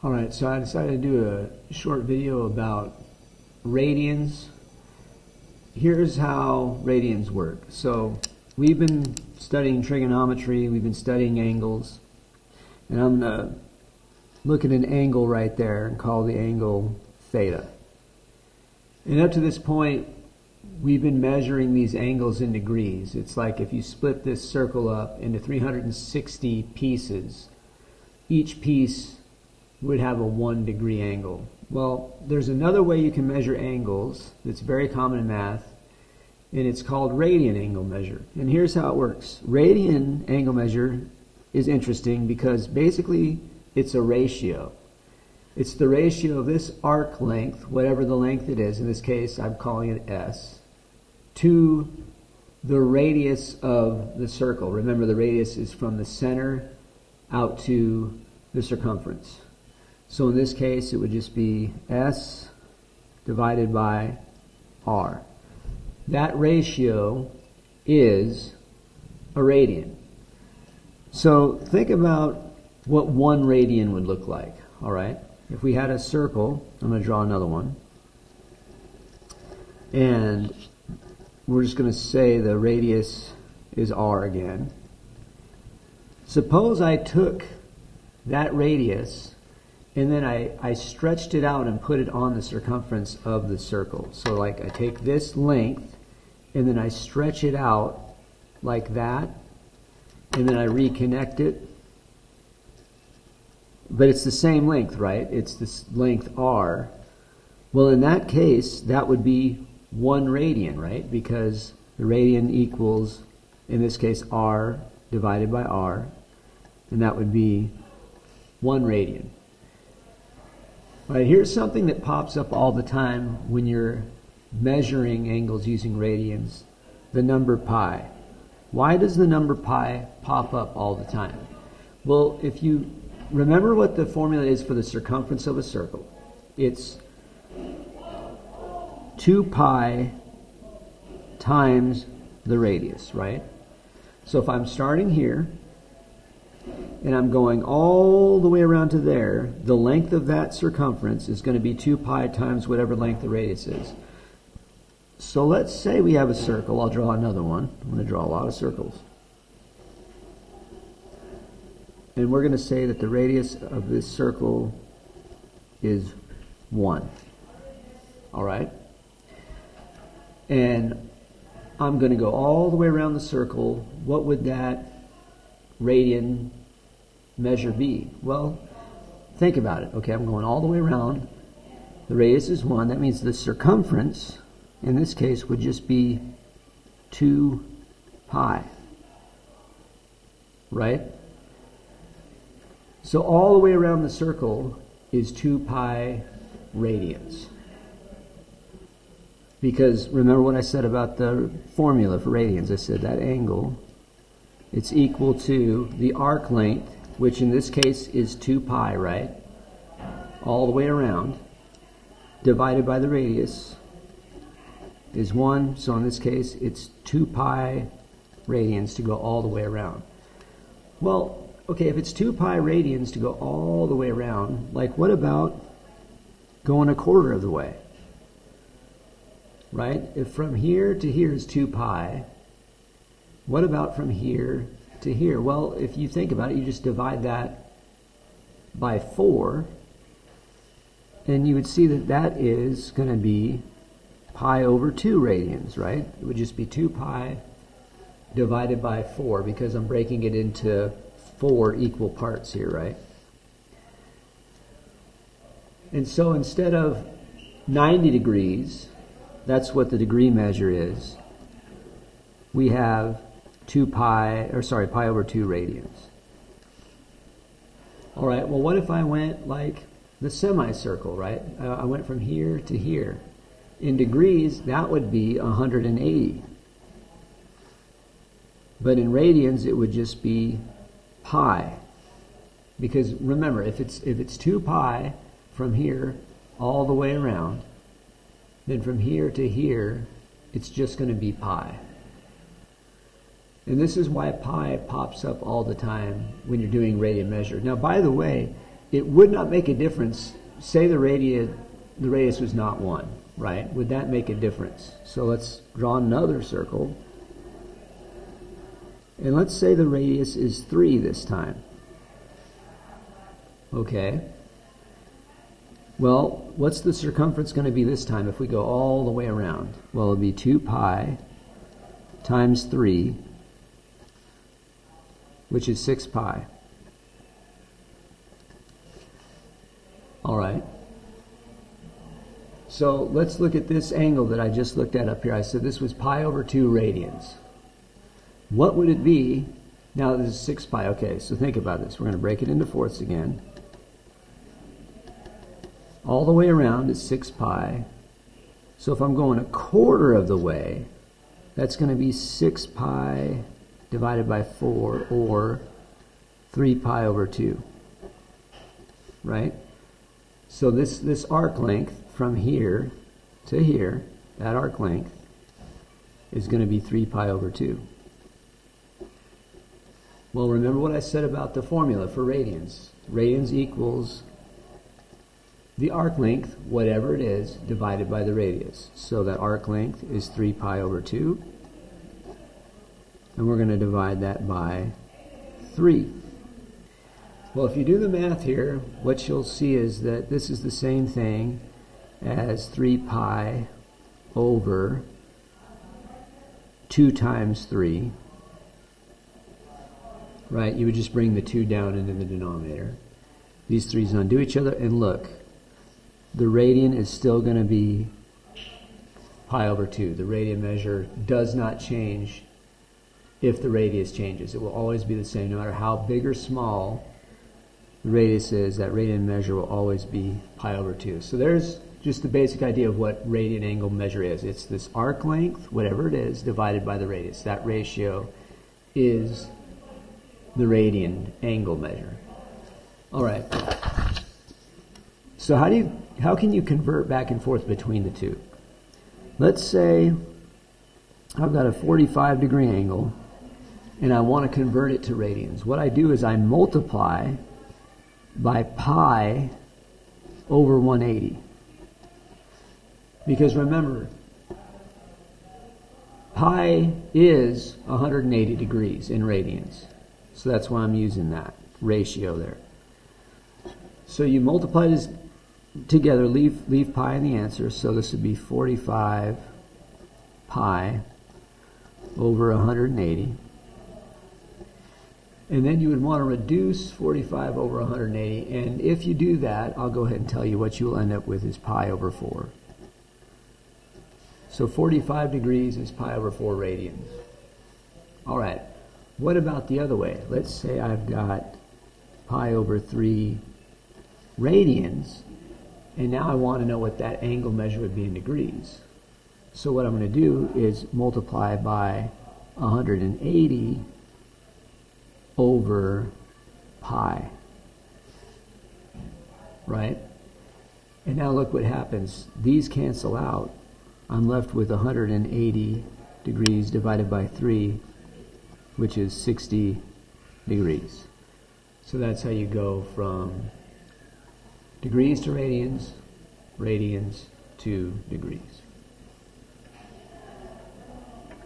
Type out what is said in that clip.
Alright, so I decided to do a short video about radians. Here's how radians work. So we've been studying trigonometry, we've been studying angles, and I'm going to look at an angle right there and call the angle theta. And up to this point, we've been measuring these angles in degrees. It's like if you split this circle up into 360 pieces, each piece would have a 1 degree angle. Well, there's another way you can measure angles that's very common in math, and it's called radian angle measure. And here's how it works. Radian angle measure is interesting because basically it's a ratio. It's the ratio of this arc length, whatever the length it is, in this case I'm calling it S, to the radius of the circle. Remember, the radius is from the center out to the circumference. So in this case, it would just be S divided by R. That ratio is a radian. So think about what 1 radian would look like, all right? If we had a circle, I'm going to draw another one, and we're just going to say the radius is R again. Suppose I took that radius and then I stretched it out and put it on the circumference of the circle. So like I take this length and then I stretch it out like that, and then I reconnect it. But it's the same length, right? It's this length R. Well, in that case, that would be 1 radian, right? Because the radian equals, in this case, R divided by R, and that would be 1 radian. All right, here's something that pops up all the time when you're measuring angles using radians: the number pi. Why does the number pi pop up all the time? Well, if you remember what the formula is for the circumference of a circle, it's 2 pi times the radius, right? So if I'm starting here and I'm going all the way around to there, the length of that circumference is going to be 2 pi times whatever length the radius is. So let's say we have a circle. I'll draw another one. I'm going to draw a lot of circles. And we're going to say that the radius of this circle is 1. All right? And I'm going to go all the way around the circle. What would that radian measure be? Well, think about it. Okay, I'm going all the way around. The radius is 1. That means the circumference, in this case, would just be 2 pi. Right? So all the way around the circle is 2 pi radians. Because remember what I said about the formula for radians. I said that angle, it's equal to the arc length, which in this case is 2 pi, right? All the way around, divided by the radius is 1. So in this case, it's 2 pi radians to go all the way around. Well, okay, if it's 2 pi radians to go all the way around, like what about going 1/4 of the way? Right? If from here to here is 2 pi, what about from here to here? Well, if you think about it, you just divide that by 4, and you would see that that is going to be pi over 2 radians, right? It would just be 2 pi divided by 4, because I'm breaking it into 4 equal parts here, right? And so instead of 90 degrees, that's what the degree measure is, we have pi over 2 radians. All right, well, what if I went like the semicircle, right? I went from here to here. In degrees, that would be 180. But in radians, it would just be pi. Because remember, if it's 2 pi from here all the way around, then from here to here, it's just going to be pi. And this is why pi pops up all the time when you're doing radian measure. Now, by the way, it would not make a difference. Say the radius was not 1, right? Would that make a difference? So let's draw another circle. And let's say the radius is 3 this time. Okay. Well, what's the circumference going to be this time if we go all the way around? Well, it'll be 2 pi times 3, which is 6 pi. All right. So let's look at this angle that I just looked at up here. I said this was pi over 2 radians. What would it be? Now this is 6 pi. Okay, so think about this. We're going to break it into fourths again. All the way around is 6 pi. So if I'm going a quarter of the way, that's going to be 6 pi divided by 4, or 3 pi over 2. Right? So this arc length from here to here, that arc length, is going to be 3 pi over 2. Well, remember what I said about the formula for radians. Radians equals the arc length, whatever it is, divided by the radius. So that arc length is 3 pi over 2. And we're going to divide that by 3. Well, if you do the math here, what you'll see is that this is the same thing as 3 pi over 2 times 3. Right? You would just bring the 2 down into the denominator. These 3's undo each other, and look, the radian is still going to be pi over 2. The radian measure does not change if the radius changes. It will always be the same. No matter how big or small the radius is, that radian measure will always be pi over 2. So there's just the basic idea of what radian angle measure is. It's this arc length, whatever it is, divided by the radius. That ratio is the radian angle measure. All right. So how can you convert back and forth between the two? Let's say I've got a 45-degree angle and I want to convert it to radians. What I do is I multiply by pi over 180. Because remember, pi is 180 degrees in radians. So that's why I'm using that ratio there. So you multiply this together, leave pi in the answer. So this would be 45 pi over 180. And then you would want to reduce 45 over 180. And if you do that, I'll go ahead and tell you what you'll end up with is pi over 4. So 45 degrees is pi over 4 radians. All right. What about the other way? Let's say I've got pi over 3 radians, and now I want to know what that angle measure would be in degrees. So what I'm going to do is multiply by 180 over pi. Right? And now look what happens. These cancel out. I'm left with 180 degrees divided by 3, which is 60 degrees. So that's how you go from degrees to radians, radians to degrees.